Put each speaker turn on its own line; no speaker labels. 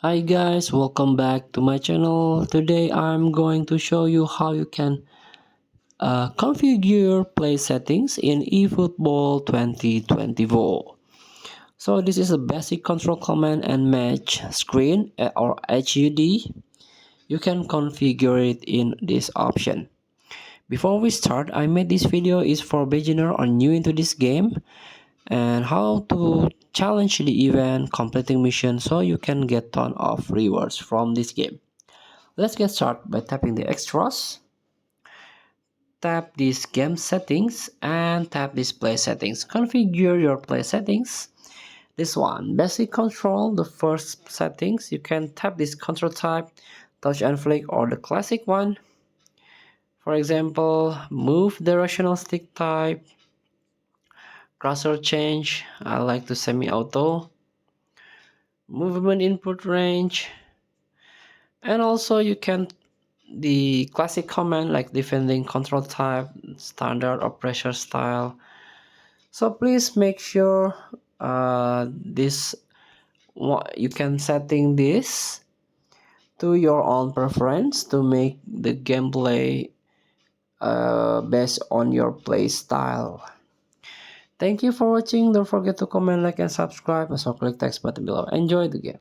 Hi guys, welcome back to my channel. Today I'm going to show you how you can configure play settings in eFootball 2024. So this is a basic control command and match screen or HUD. You can configure it in this option. Before we start, I made this video is for beginner or new into this game and how to challenge the event completing mission so you can get ton of rewards from this game. Let's get started by tapping the extras, tap this game settings and tap display settings. Configure your play settings. This one, basic control, the first settings. You can tap this control type, touch and flick, or the classic one. For example, move directional stick type, cursor change, I like to semi-auto, movement input range, and also you can the classic command like defending control type, standard or pressure style. So please make sure this you can setting this to your own preference to make the gameplay based on your play style. Thank you for watching. Don't forget to comment, like, and subscribe. Also click text button below. Enjoy the game.